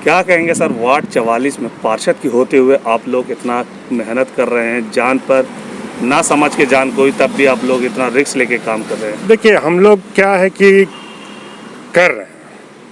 क्या कहेंगे sir, ward 44 में पार्षद की होते हुए आप लोग इतना मेहनत कर रहे हैं, जान पर ना समझ के जान कोई, तब भी आप लोग इतना रिस्क लेके काम कर रहे हैं। देखिए, हम लोग क्या है कि कर रहे हैं,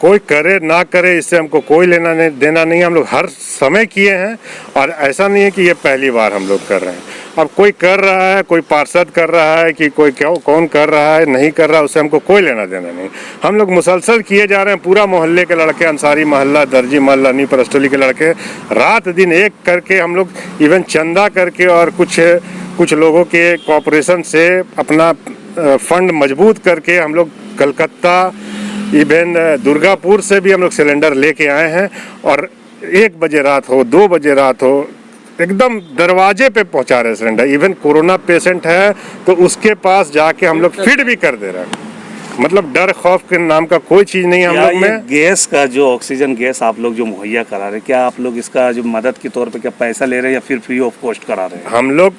कोई करे ना करे इससे हमको कोई लेना नहीं देना नहीं। हम लोग हर समय किए हैं और ऐसा नहीं है कि ये पहली बार हम लोग कर रहे हैं। अब कोई कर रहा है, कोई पार्षद कर रहा है कि कोई कौन कर रहा है नहीं कर रहा है, उससे हमको कोई लेना देना नहीं। हम लोग मुसलसल किए जा रहे हैं। पूरा मोहल्ले के लड़के, अंसारी मोहल्ला, दर्जी मोहल्ला, नीपर अष्टोली के लड़के रात दिन एक करके हम लोग इवन चंदा करके और कुछ लोगों के कॉपरेशन से अपना फंड मजबूत करके हम लोग कलकत्ता, इवन दुर्गापुर से भी हम लोग सिलेंडर लेके आए हैं। और 1 बजे रात हो, 2 बजे रात हो, एकदम दरवाजे पे पहुंचा रहे सिलेंडर। इवन कोरोना पेशेंट है तो उसके पास जाके हम लोग फिट भी कर दे रहे हैं। मतलब डर खौफ के नाम का कोई चीज़ नहीं है हम लोग में। गैस का जो ऑक्सीजन गैस आप लोग जो मुहैया करा रहे हैं, क्या आप लोग इसका जो मदद के तौर पे क्या पैसा ले रहे हैं या फिर फ्री ऑफ कॉस्ट करा रहे हैं? हम लोग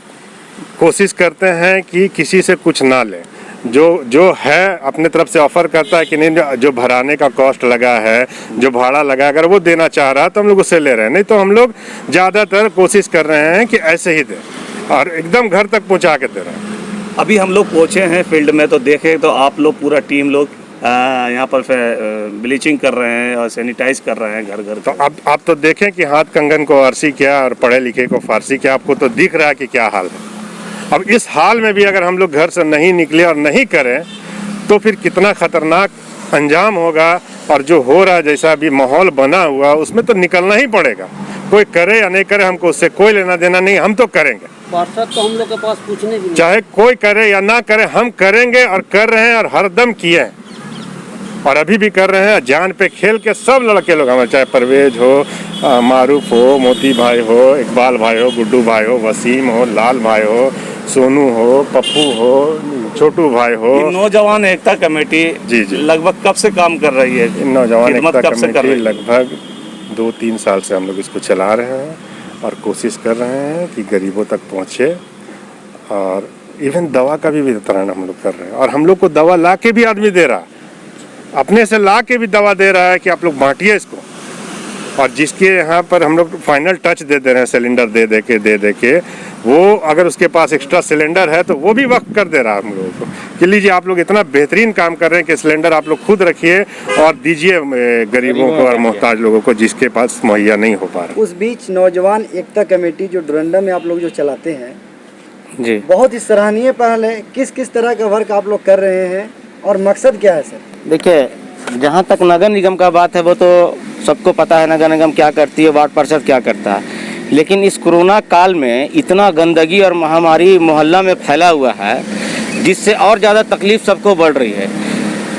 कोशिश करते हैं कि किसी से कुछ ना लें। जो है अपने तरफ से ऑफर करता है कि नहीं, जो भराने का कॉस्ट लगा है, जो भाड़ा लगा, अगर वो देना चाह रहा है तो हम लोग उससे ले रहे हैं। नहीं तो हम लोग ज़्यादातर कोशिश कर रहे हैं कि ऐसे ही दें और एकदम घर तक पहुंचा के दे रहे हैं। अभी हम लोग पहुंचे हैं फील्ड में तो देखें तो आप लोग पूरा टीम लोग यहाँ पर ब्लीचिंग कर रहे हैं और सैनिटाइज कर रहे हैं घर घर। तो अब आप तो देखें कि हाथ कंगन को आरसी क्या और पढ़े लिखे को फारसी क्या, आपको तो दिख रहा है कि क्या हाल है। अब इस हाल में भी अगर हम लोग घर से नहीं निकले और नहीं करें तो फिर कितना खतरनाक अंजाम होगा। और जो हो रहा है, जैसा अभी माहौल बना हुआ, उसमें तो निकलना ही पड़ेगा। कोई करे या नहीं करे, हमको उससे कोई लेना देना नहीं, हम तो करेंगे। पार्षद तो हम लोग के पास पूछने भी नहीं। चाहे कोई करे या ना करे, हम करेंगे और कर रहे हैं और हरदम किए हैं और अभी भी कर रहे हैं। जान पे खेल के सब लड़के लोग हमारे, चाहे परवेज हो, मारूफ हो, मोती भाई हो, इकबाल भाई हो, गुड्डू भाई हो, वसीम हो, लाल भाई हो, सोनू हो, पप्पू हो, छोटू भाई हो। नौजवान एकता कमेटी जी लगभग कब से काम कर रही है? नौजवान एकता कमेटी लगभग 2-3 साल से हम लोग इसको चला रहे हैं और कोशिश कर रहे हैं कि गरीबों तक पहुँचे। और इवन दवा का भी वितरण हम लोग कर रहे हैं और हम लोग को दवा ला के भी आदमी दे रहा है, अपने से ला के भी दवा दे रहा है कि आप लोग बांटिए इसको। और जिसके यहाँ पर हम लोग फाइनल टच दे दे रहे हैं, सिलेंडर दे के वो अगर उसके पास एक्स्ट्रा सिलेंडर है तो वो भी वक्त कर दे रहा है हम लोगों को कि लीजिए, आप लोग इतना बेहतरीन काम कर रहे हैं कि सिलेंडर आप लोग खुद रखिए और दीजिए गरीबों को और मोहताज लोगों को जिसके पास मुहैया नहीं हो पा रहा। उस बीच नौजवान एकता कमेटी जो डोरंडा में आप लोग जो चलाते हैं जी, बहुत ही सराहनीय पहल है। किस तरह का वर्क आप लोग कर रहे हैं और मकसद क्या है सर? देखिए, जहाँ तक नगर निगम का बात है वो तो सबको पता है, नगर निगम क्या करती है, वार्ड पार्षद क्या करता है। लेकिन इस कोरोना काल में इतना गंदगी और महामारी मोहल्ला में फैला हुआ है जिससे और ज़्यादा तकलीफ सबको बढ़ रही है।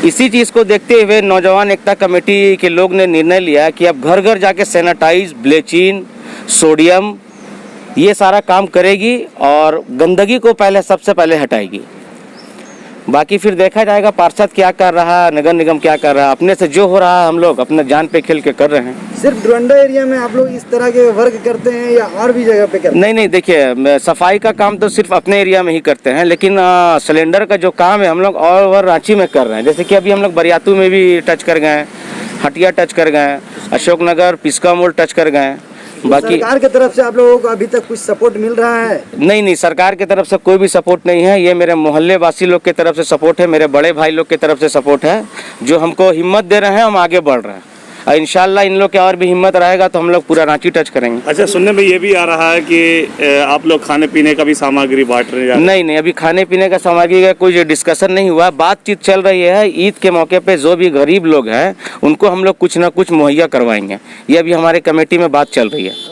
इसी चीज़ को देखते हुए नौजवान एकता कमेटी के लोग ने निर्णय लिया कि अब घर घर जाके सैनिटाइज, ब्लीचिंग, सोडियम ये सारा काम करेगी और गंदगी को सबसे पहले हटाएगी। बाकी फिर देखा जाएगा पार्षद क्या कर रहा है, नगर निगम क्या कर रहा है। अपने से जो हो रहा है हम लोग अपने जान पे खेल के कर रहे हैं। सिर्फ डोरंडा एरिया में आप लोग इस तरह के वर्क करते हैं या और भी जगह पे करते हैं? नहीं, देखिए, सफाई का काम तो सिर्फ अपने एरिया में ही करते हैं, लेकिन सिलेंडर का जो काम है हम लोग ऑल ओवर रांची में कर रहे हैं। जैसे कि अभी हम लोग बरियातू में भी टच कर गए, हटिया टच कर गए, अशोकनगर, पिस्का मोड़ टच कर गए। बाकी सरकार की तरफ से आप लोगों को अभी तक कुछ सपोर्ट मिल रहा है? नहीं, सरकार की तरफ से कोई भी सपोर्ट नहीं है। ये मेरे मोहल्ले वासी लोग की तरफ से सपोर्ट है, मेरे बड़े भाई लोग की तरफ से सपोर्ट है, जो हमको हिम्मत दे रहे हैं, हम आगे बढ़ रहे हैं। और इंशाल्लाह इन लोग के और भी हिम्मत रहेगा तो हम लोग पूरा रांची टच करेंगे। अच्छा, सुनने में ये भी आ रहा है कि आप लोग खाने पीने का भी सामग्री बांट रहे हैं? नहीं, अभी खाने पीने का सामग्री का कोई डिस्कशन नहीं हुआ। बातचीत चल रही है। ईद के मौके पे जो भी गरीब लोग हैं उनको हम लोग कुछ ना कुछ मुहैया करवाएंगे। ये अभी हमारे कमेटी में बात चल रही है।